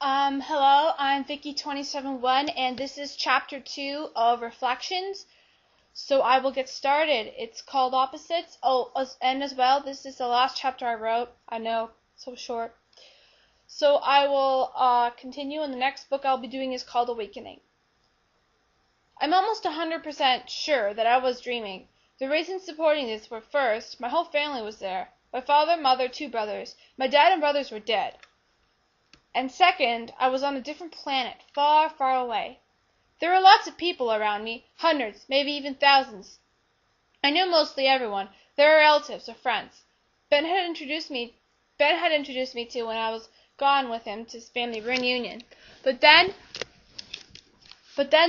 Hello, I'm Vicky271, and this is Chapter 2 of Reflections. So I will get started. It's called Opposites. Oh, and as well, this is the last chapter I wrote. I know, so short. So I will continue, and the next book I'll be doing is called Awakening. I'm almost 100% sure that I was dreaming. The reasons supporting this were, first, my whole family was there. My father, mother, 2 brothers. My dad and brothers were dead. And second, I was on a different planet, far, far away. There were lots of people around me, hundreds, maybe even thousands. I knew mostly everyone. They were relatives or friends. Ben had introduced me to when I was gone with him to his family reunion. But then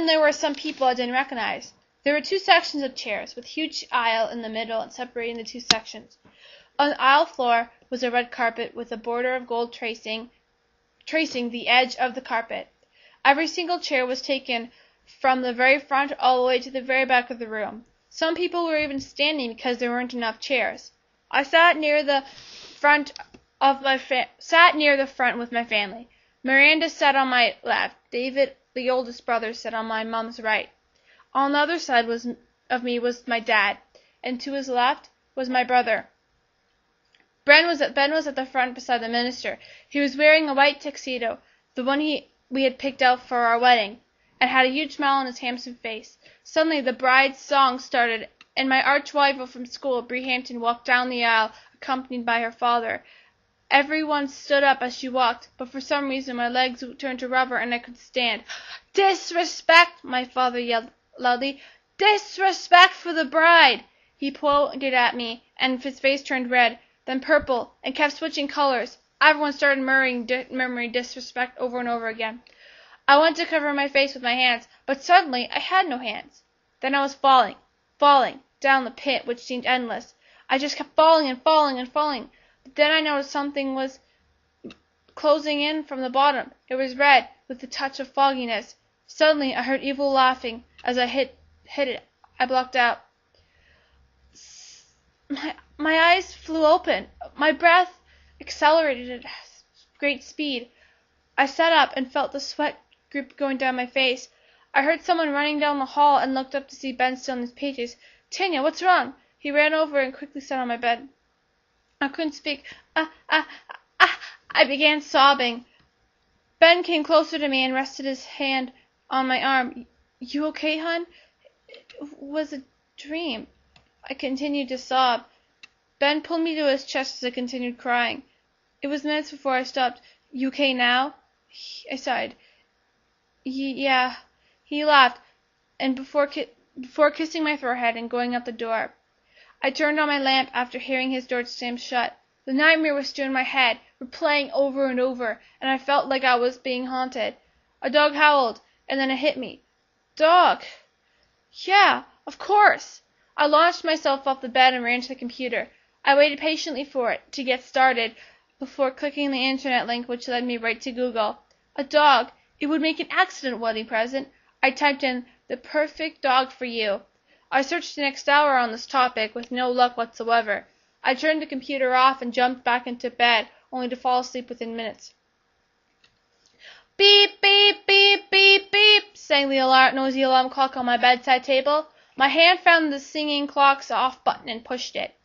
there were some people I didn't recognize. There were 2 sections of chairs, with a huge aisle in the middle and separating the 2 sections. On the aisle floor was a red carpet with a border of gold tracing the edge of the carpet. Every single chair was taken from the very front all the way to the very back of the room. Some people were even standing because there weren't enough chairs. I sat near the front with my family. Miranda sat on my left. David, the oldest brother, sat on my mom's right. On the other side of me was my dad, and to his left was my brother. Ben was at the front beside the minister. He was wearing a white tuxedo, the one we had picked out for our wedding, and had a huge smile on his handsome face. Suddenly the bride's song started, and my arch-rival from school, Bree Hampton, walked down the aisle, accompanied by her father. Everyone stood up as she walked, but for some reason my legs turned to rubber and I couldn't stand. "Disrespect!" my father yelled loudly. "Disrespect for the bride!" He pointed at me, and his face turned red, then purple, and kept switching colors. Everyone started murmuring disrespect over and over again. I went to cover my face with my hands, but suddenly I had no hands. Then I was falling down the pit, which seemed endless. I just kept falling and falling and falling. But then I noticed something was closing in from the bottom. It was red, with a touch of fogginess. Suddenly I heard evil laughing. As I hit it, I blocked out. My eyes flew open. My breath accelerated at great speed. I sat up and felt the sweat drip going down my face. I heard someone running down the hall and looked up to see Ben still on his pages. "Tanya, what's wrong?" He ran over and quickly sat on my bed. I couldn't speak. I began sobbing. Ben came closer to me and rested his hand on my arm. "You okay, hon?" "It was a dream." I continued to sob. Ben pulled me to his chest as I continued crying. It was minutes before I stopped. "You okay now?" I sighed. Yeah." He laughed, and before kissing my forehead and going out the door, I turned on my lamp after hearing his door slam shut. The nightmare was still in my head, replaying over and over, and I felt like I was being haunted. A dog howled, and then it hit me. Dog! Yeah, of course! I launched myself off the bed and ran to the computer. I waited patiently for it to get started before clicking the internet link which led me right to Google. A dog! It would make an excellent wedding present. I typed in, "the perfect dog for you." I searched the next hour on this topic with no luck whatsoever. I turned the computer off and jumped back into bed, only to fall asleep within minutes. "Beep, beep, beep, beep, beep," sang the noisy alarm clock on my bedside table. My hand found the singing clock's off button and pushed it.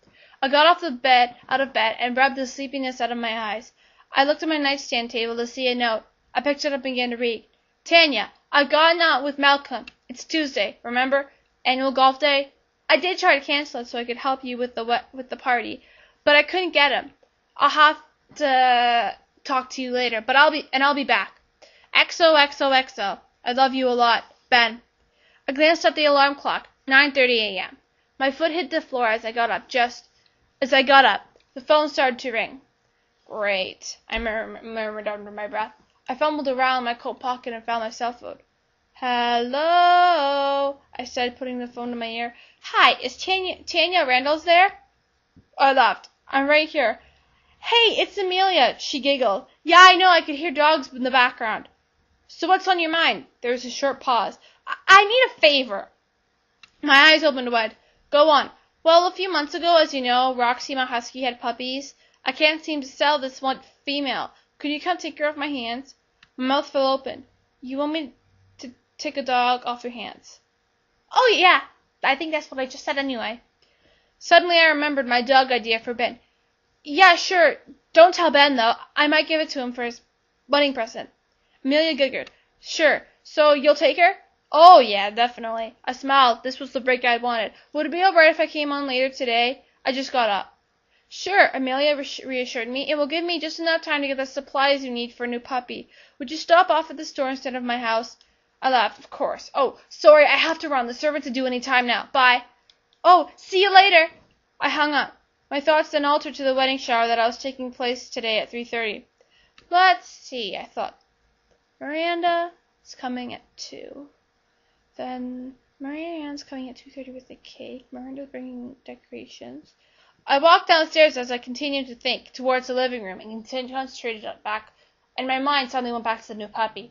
I got out of bed, and rubbed the sleepiness out of my eyes. I looked at my nightstand table to see a note. I picked it up and began to read. "Tanya, I've gone out with Malcolm. It's Tuesday, remember? Annual golf day. I did try to cancel it so I could help you with the party, but I couldn't get him. I'll have to talk to you later, but I'll be back. XOXOXO. I love you a lot. Ben." I glanced at the alarm clock. 9:30 a.m. My foot hit the floor as I got up. The phone started to ring. "Great," I murmured under my breath. I fumbled around in my coat pocket and found my cell phone. "Hello," I said, putting the phone to my ear. "Hi, is Tanya Randall's there?" I laughed. "I'm right here." "Hey, it's Amelia," she giggled. "Yeah, I know, I could hear dogs in the background." "So what's on your mind?" There was a short pause. I need a favor." My eyes opened wide. "Go on." "Well, a few months ago, as you know, Roxy, my husky, had puppies. I can't seem to sell this one female. Could you come take care of my hands?" My mouth fell open. You want me to take a dog off your hands? Oh, yeah. I think that's what I just said anyway. Suddenly I remembered my dog idea for Ben. Yeah, sure. Don't tell Ben, though. I might give it to him for his wedding present. Amelia giggled. Sure. So you'll take her? Oh, yeah, definitely. I smiled. This was the break I'd wanted. Would it be all right if I came on later today? I just got up. Sure, Amelia reassured me. It will give me just enough time to get the supplies you need for a new puppy. Would you stop off at the store instead of my house? I laughed. Of course. Oh, sorry, I have to run. The servants are due any time now. Bye. Oh, see you later. I hung up. My thoughts then altered to the wedding shower that was taking place today at 3:30. Let's see, I thought. Miranda is coming at 2. Then Marianne's coming at 2:30 with the cake. Miranda's bringing decorations. I walked downstairs as I continued to think, towards the living room, and concentrated back, and my mind suddenly went back to the new puppy.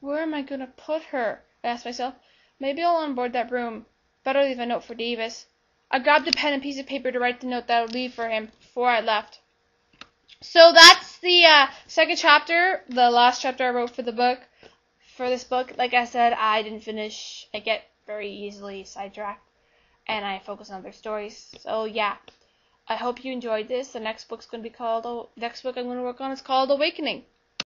Where am I going to put her? I asked myself. Maybe I'll onboard that room. Better leave a note for Davis. I grabbed a pen and piece of paper to write the note that I would leave for him before I left. So that's the second chapter, the last chapter I wrote for the book. For this book, like I said, I didn't finish. I get very easily sidetracked, and I focus on other stories. So yeah, I hope you enjoyed this. The next book I'm going to work on is called Awakening.